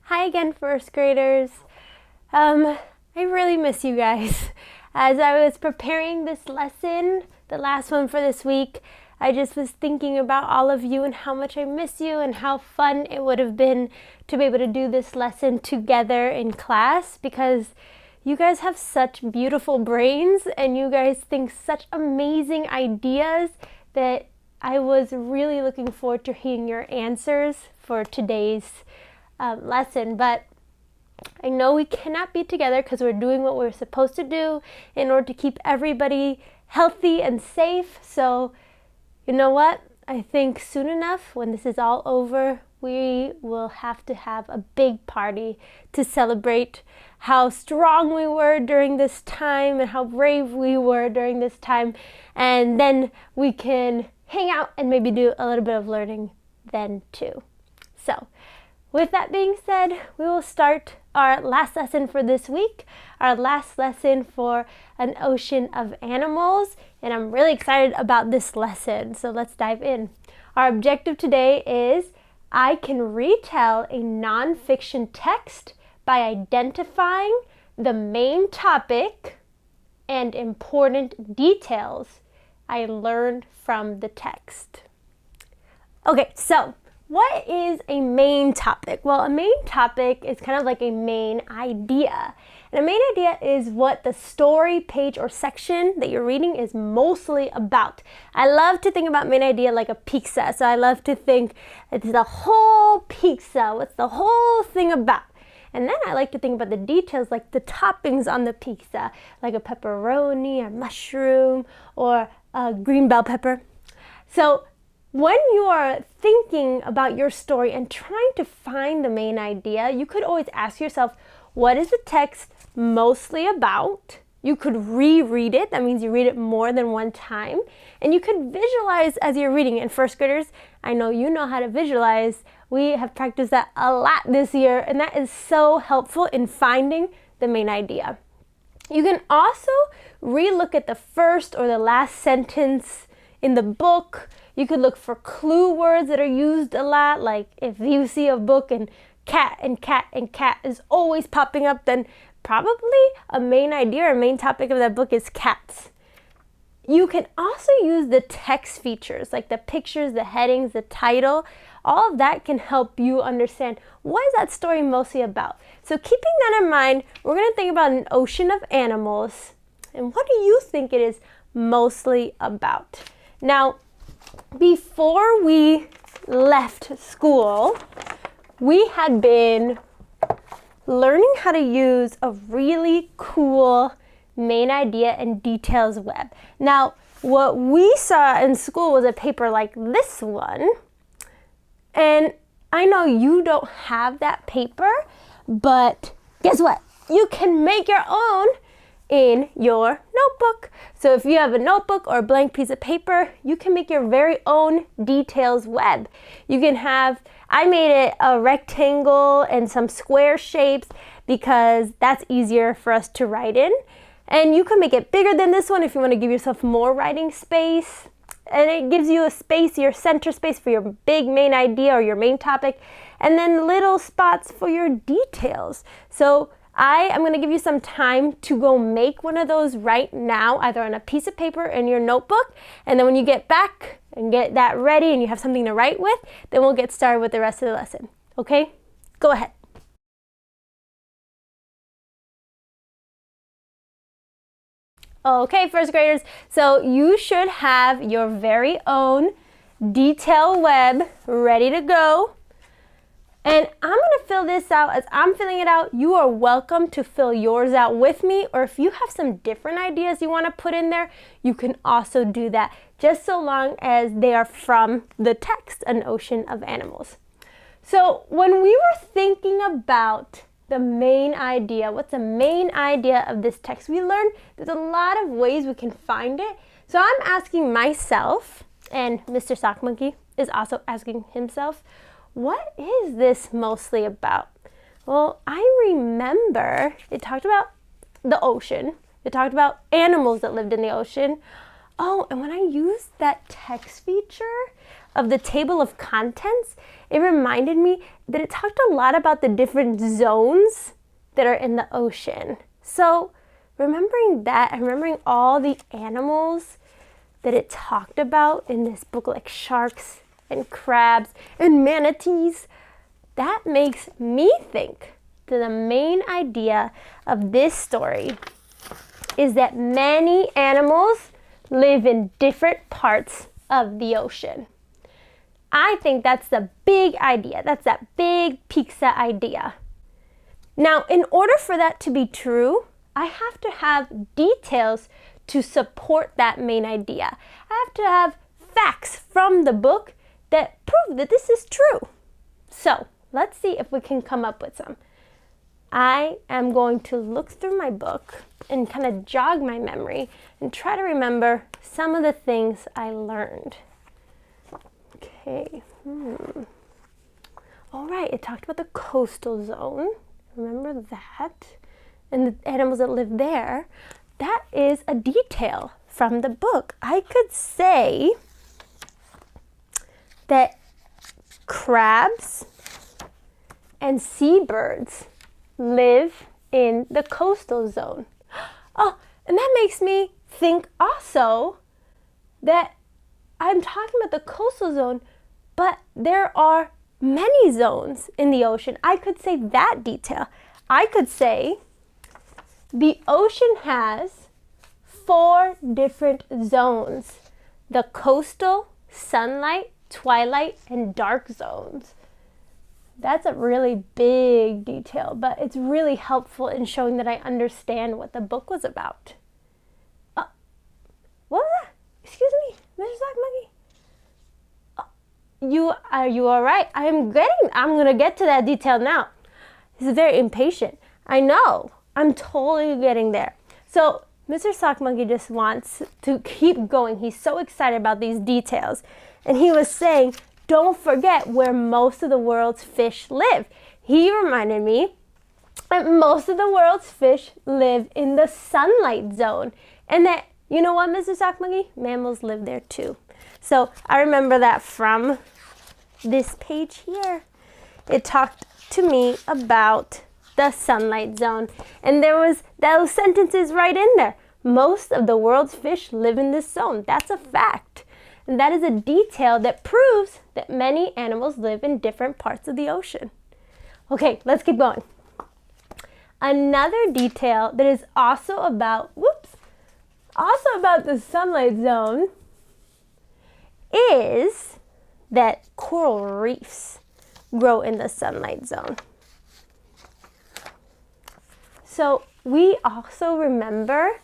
Hi again, first graders. I really miss you guys. As I was preparing this lesson, the last one for this week, I just was thinking about all of you and how much I miss you and how fun it would have been to be able to do this lesson together in class, because you guys have such beautiful brains and you guys think such amazing ideas that I was really looking forward to hearing your answers for today's lesson. But I know we cannot be together because we're doing what we're supposed to do in order to keep everybody healthy and safe. So you know what? I think soon enough, when this is all over, we will have to have a big party to celebrate how strong we were during this time and how brave we were during this time. And then we can hang out and maybe do a little bit of learning then too. So with that being said, we will start our last lesson for this week, our last lesson for An Ocean of Animals, and I'm really excited about this lesson, so let's dive in. Our objective today is I can retell a nonfiction text by identifying the main topic and important details I learned from the text. Okay, so what is a main topic? Well, a main topic is kind of like a main idea. And a main idea is what the story, page, or section that you're reading is mostly about. I love to think about main idea like a pizza. So I love to think it's the whole pizza. What's the whole thing about? And then I like to think about the details, like the toppings on the pizza, like a pepperoni or mushroom or a green bell pepper. So when you are thinking about your story and trying to find the main idea, you could always ask yourself, what is the text mostly about? You could reread it. That means you read it more than one time. And you could visualize as you're reading it. And first graders, I know you know how to visualize. We have practiced that a lot this year, and that is so helpful in finding the main idea. You can also re-look at the first or the last sentence in the book. You could look for clue words that are used a lot, like if you see a book and cat and cat and cat is always popping up, then probably a main idea or a main topic of that book is cats. You can also use the text features, like the pictures, the headings, the title. All of that can help you understand what is that story mostly about. So keeping that in mind, we're going to think about an ocean of animals. And what do you think it is mostly about? Now, before we left school, we had been learning how to use a really cool main idea and details web. Now, what we saw in school was a paper like this one. And I know you don't have that paper, but guess what? You can make your own in your notebook. So if you have a notebook or a blank piece of paper, you can make your very own details web. You can have, I made it a rectangle and some square shapes because that's easier for us to write in. And you can make it bigger than this one if you want to give yourself more writing space. And it gives you a space, your center space for your big main idea or your main topic, and then little spots for your details. So I am going to give you some time to go make one of those right now, either on a piece of paper in your notebook, and then when you get back and get that ready and you have something to write with, then we'll get started with the rest of the lesson. Okay? Go ahead. Okay, first graders, so you should have your very own detail web ready to go. And I'm going to fill this out. As I'm filling it out, you are welcome to fill yours out with me, or if you have some different ideas you want to put in there, you can also do that, just so long as they are from the text, An Ocean of Animals. So when we were thinking about the main idea, what's the main idea of this text, we learned there's a lot of ways we can find it. So I'm asking myself, and Mr. Sock Monkey is also asking himself, what is this mostly about? Well, I remember it talked about the ocean. It talked about animals that lived in the ocean. Oh, and when I used that text feature of the table of contents, it reminded me that it talked a lot about the different zones that are in the ocean. So remembering that and remembering all the animals that it talked about in this book, like sharks and crabs and manatees, that makes me think that the main idea of this story is that many animals live in different parts of the ocean. I think that's the big idea. That's that big pizza idea. Now, in order for that to be true, I have to have details to support that main idea. I have to have facts from the book that prove that this is true. So, let's see if we can come up with some. I am going to look through my book and kind of jog my memory and try to remember some of the things I learned. Okay. All right, it talked about the coastal zone. Remember that? And the animals that live there. That is a detail from the book. I could say that crabs and seabirds live in the coastal zone. Oh, and that makes me think also that I'm talking about the coastal zone, but there are many zones in the ocean. I could say that detail. I could say the ocean has 4 different zones: the coastal, sunlight, twilight, and dark zones. That's a really big detail, but it's really helpful in showing that I understand what the book was about. What was that? Excuse me, Mr. Sock Monkey. Are you all right? I'm gonna get to that detail now. This is very impatient. I know. I'm totally getting there. So Mr. Sock Monkey just wants to keep going. He's so excited about these details. And he was saying, don't forget where most of the world's fish live. He reminded me that most of the world's fish live in the sunlight zone. And that, you know what, Mr. Sock Monkey? Mammals live there too. So I remember that from this page here. It talked to me about the sunlight zone. And there was those sentences right in there. Most of the world's fish live in this zone. That's a fact. And that is a detail that proves that many animals live in different parts of the ocean. Okay, let's keep going. Another detail that is also about the sunlight zone is that coral reefs grow in the sunlight zone. So we also remember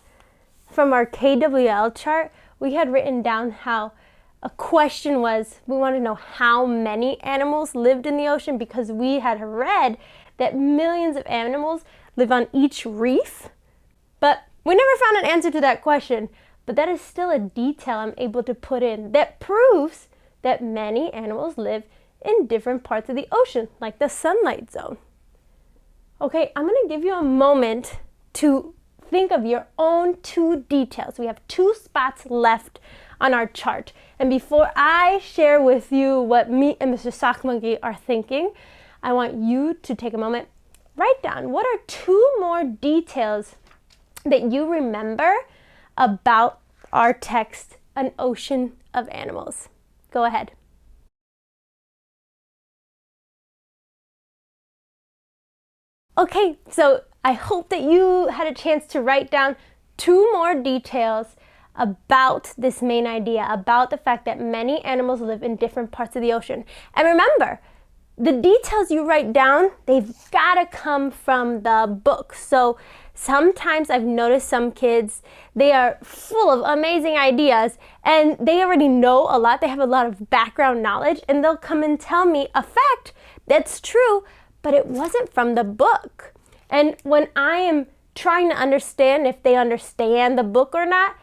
from our KWL chart, we had written down how a question was, we wanted to know how many animals lived in the ocean because we had read that millions of animals live on each reef. But we never found an answer to that question. But that is still a detail I'm able to put in that proves that many animals live in different parts of the ocean, like the sunlight zone. Okay, I'm going to give you a moment to think of your own 2 details. We have 2 spots left on our chart. And before I share with you what me and Mr. Sock Monkey are thinking, I want you to take a moment, write down what are 2 more details that you remember about our text, An Ocean of Animals. Go ahead. Okay, so I hope that you had a chance to write down 2 more details about this main idea, about the fact that many animals live in different parts of the ocean. And remember, the details you write down, they've got to come from the book. So sometimes I've noticed some kids, they are full of amazing ideas and they already know a lot. They have a lot of background knowledge and they'll come and tell me a fact that's true, but it wasn't from the book. And when I am trying to understand if they understand the book or not,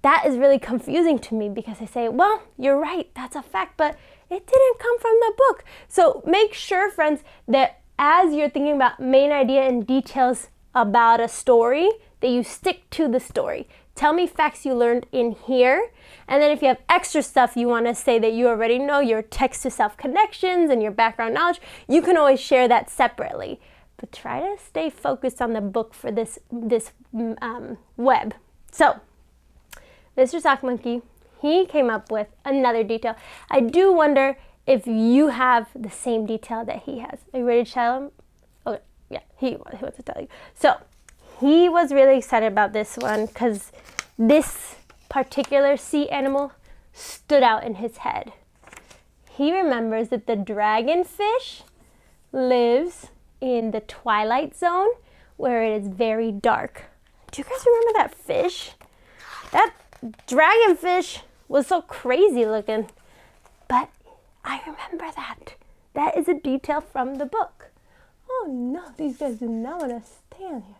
that is really confusing to me because I say, well, you're right, that's a fact, but it didn't come from the book. So make sure, friends, that as you're thinking about main idea and details about a story, that you stick to the story. tell me facts you learned in here. And then if you have extra stuff you want to say that you already know, your text-to-self connections and your background knowledge, you can always share that separately. But try to stay focused on the book for this web. So, Mr. Sock Monkey, he came up with another detail. I do wonder if you have the same detail that he has. Are you ready to tell him? Oh, yeah, he wants to tell you. So, he was really excited about this one because this particular sea animal stood out in his head. He remembers that the dragonfish lives in the twilight zone where it is very dark. Do you guys remember that fish? That dragonfish was so crazy looking. But I remember that. That is a detail from the book. Oh no, these guys do not want to stand here.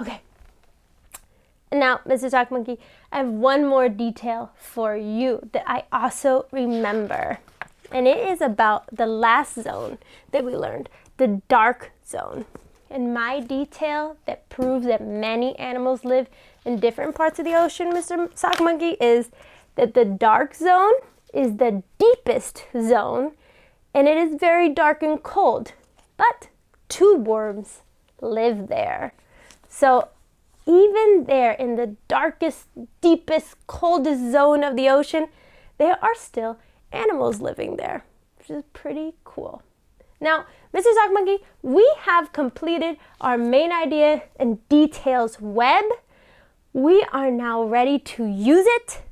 Okay. Now, Mr. Sock Monkey, I have one more detail for you that I also remember. And it is about the last zone that we learned, the dark zone. And my detail that proves that many animals live in different parts of the ocean, Mr. Sock Monkey, is that the dark zone is the deepest zone, and it is very dark and cold. But tube worms live there. So even there in the darkest, deepest, coldest zone of the ocean, there are still animals living there, which is pretty cool. Now, Mr. Sock Monkey, we have completed our main idea and details web. We are now ready to use it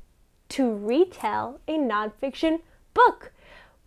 to retell a nonfiction book.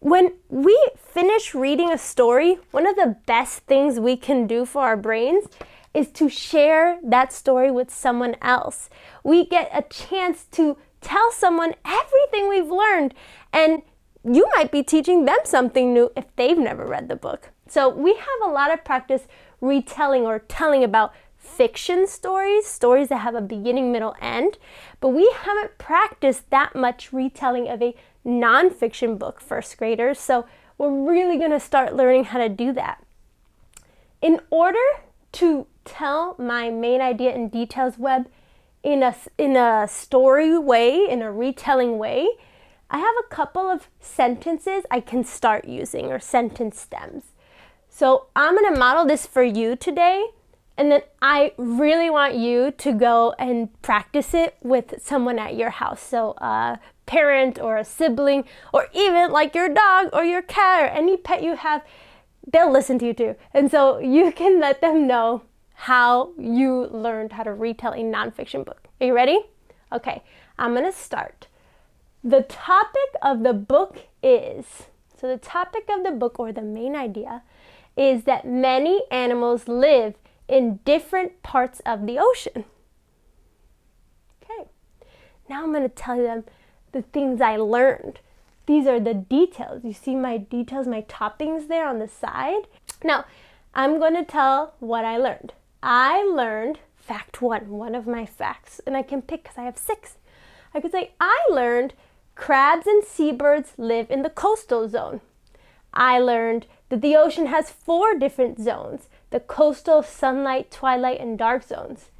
When we finish reading a story, one of the best things we can do for our brains is to share that story with someone else. We get a chance to tell someone everything we've learned, and you might be teaching them something new if they've never read the book. So we have a lot of practice retelling or telling about fiction stories, stories that have a beginning, middle, end, but we haven't practiced that much retelling of a nonfiction book, first graders, so we're really going to start learning how to do that. In order to tell my main idea and details web in a story way, in a retelling way, I have a couple of sentences I can start using, or sentence stems. So I'm going to model this for you today, and then I really want you to go and practice it with someone at your house. So a parent or a sibling, or even like your dog or your cat or any pet you have, they'll listen to you too. And so you can let them know how you learned how to retell a nonfiction book. Are you ready? Okay, I'm going to start. The topic of the book is, so the topic of the book, or the main idea, is that many animals live in different parts of the ocean. Okay, now I'm going to tell them the things I learned. These are the details. You see my details, my toppings there on the side? Now, I'm going to tell what I learned. I learned fact one of my facts, and I can pick because I have 6. I could say, I learned crabs and seabirds live in the coastal zone. I learned that the ocean has 4 different zones: the coastal, sunlight, twilight, and dark zones.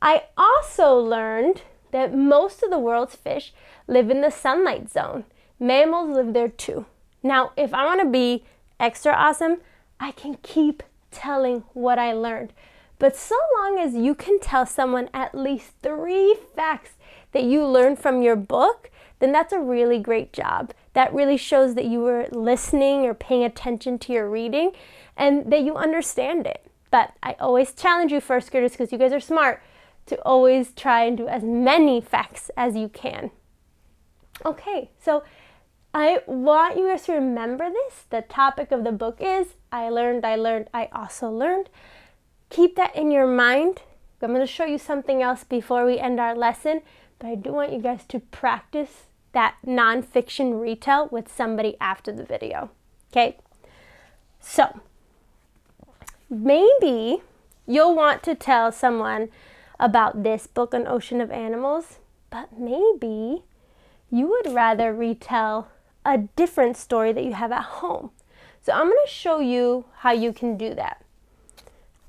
I also learned that most of the world's fish live in the sunlight zone. Mammals live there too. Now, if I want to be extra awesome, I can keep telling what I learned. But so long as you can tell someone at least 3 facts that you learned from your book, then that's a really great job. That really shows that you were listening or paying attention to your reading and that you understand it. But I always challenge you, first graders, because you guys are smart, to always try and do as many facts as you can. Okay, so I want you guys to remember this. The topic of the book is, I learned, I also learned. Keep that in your mind. I'm going to show you something else before we end our lesson, but I do want you guys to practice that nonfiction retell with somebody after the video. Okay? So, maybe you'll want to tell someone about this book, An Ocean of Animals, but maybe you would rather retell a different story that you have at home. So I'm going to show you how you can do that.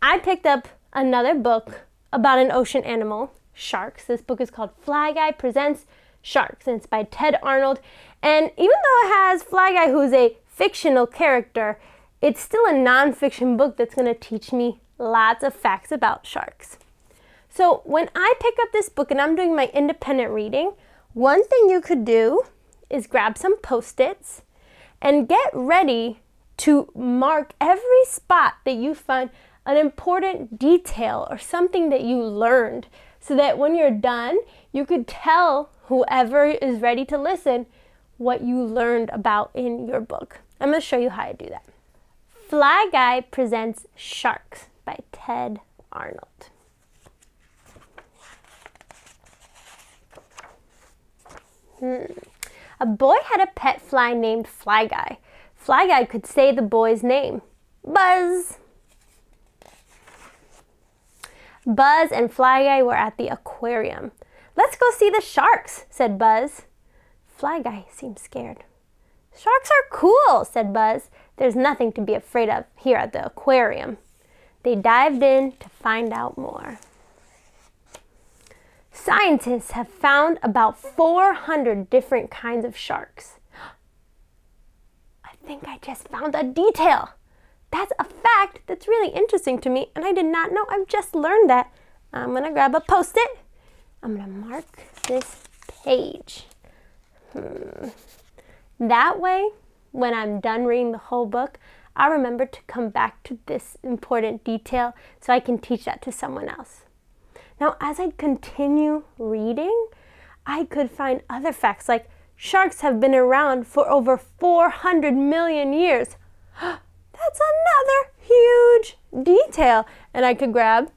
I picked up another book about an ocean animal, sharks. This book is called Fly Guy Presents Sharks, and it's by Ted Arnold. And even though it has Fly Guy, who's a fictional character, it's still a nonfiction book that's going to teach me lots of facts about sharks. So when I pick up this book and I'm doing my independent reading, one thing you could do is grab some Post-its and get ready to mark every spot that you find an important detail or something that you learned, so that when you're done, you could tell whoever is ready to listen what you learned about in your book. I'm going to show you how to do that. Fly Guy Presents Sharks by Ted Arnold. A boy had a pet fly named Fly Guy. Fly Guy could say the boy's name. Buzz. Buzz and Fly Guy were at the aquarium. "Let's go see the sharks," said Buzz. Fly Guy seemed scared. "Sharks are cool," said Buzz. "There's nothing to be afraid of here at the aquarium." They dived in to find out more. Scientists have found about 400 different kinds of sharks. I think I just found a detail. That's a fact that's really interesting to me, and I did not know. I've just learned that. I'm going to grab a Post-it. I'm going to mark this page. That way, when I'm done reading the whole book, I'll remember to come back to this important detail so I can teach that to someone else. Now, as I continue reading, I could find other facts like sharks have been around for over 400 million years. That's another huge detail. And I could grab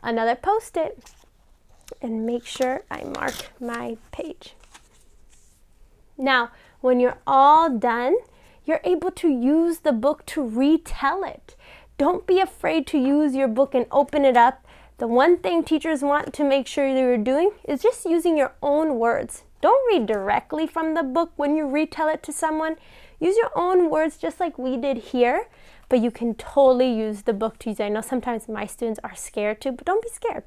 another Post-it and make sure I mark my page. Now, when you're all done, you're able to use the book to retell it. Don't be afraid to use your book and open it up. The one thing teachers want to make sure you're doing is just using your own words. Don't read directly from the book when you retell it to someone. Use your own words just like we did here, but you can totally use the book to use it. I know sometimes my students are scared too, but don't be scared.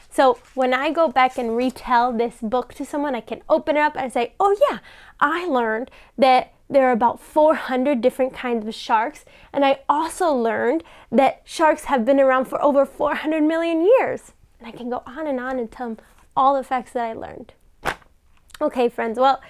So when I go back and retell this book to someone, I can open it up and say, "Oh yeah, I learned that there are about 400 different kinds of sharks, and I also learned that sharks have been around for over 400 million years." And I can go on and tell them all the facts that I learned. Okay, friends, well,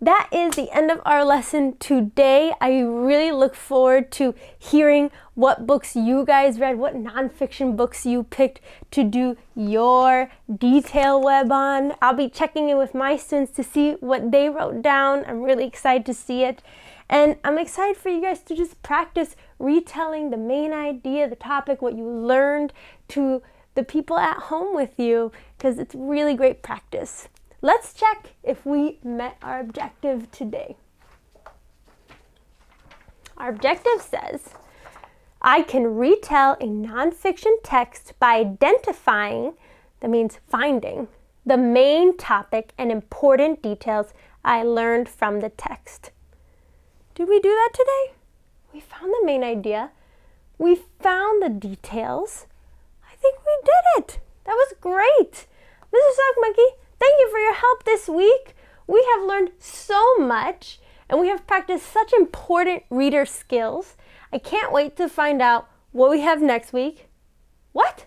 that is the end of our lesson today. I really look forward to hearing what books you guys read, what nonfiction books you picked to do your detail web on. I'll be checking in with my students to see what they wrote down. I'm really excited to see it. And I'm excited for you guys to just practice retelling the main idea, the topic, what you learned to the people at home with you, because it's really great practice. Let's check if we met our objective today. Our objective says, I can retell a nonfiction text by identifying, that means finding, the main topic and important details I learned from the text. Did we do that today? We found the main idea. We found the details. I think we did it. That was great. Mrs. Sock Monkey, thank you for your help this week. We have learned so much, and we have practiced such important reader skills. I can't wait to find out what we have next week. What?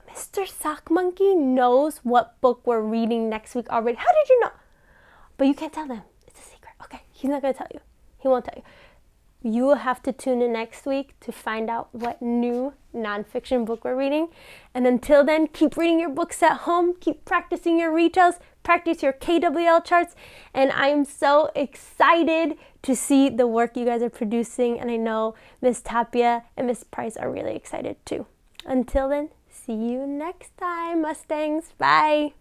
Mr. Sock Monkey knows what book we're reading next week already. How did you know? But you can't tell them. It's a secret. Okay, he's not going to tell you. He won't tell you. You will have to tune in next week to find out what new nonfiction book we're reading. And until then, keep reading your books at home. Keep practicing your retells. Practice your KWL charts. And I'm so excited to see the work you guys are producing. And I know Miss Tapia and Miss Price are really excited too. Until then, see you next time, Mustangs. Bye.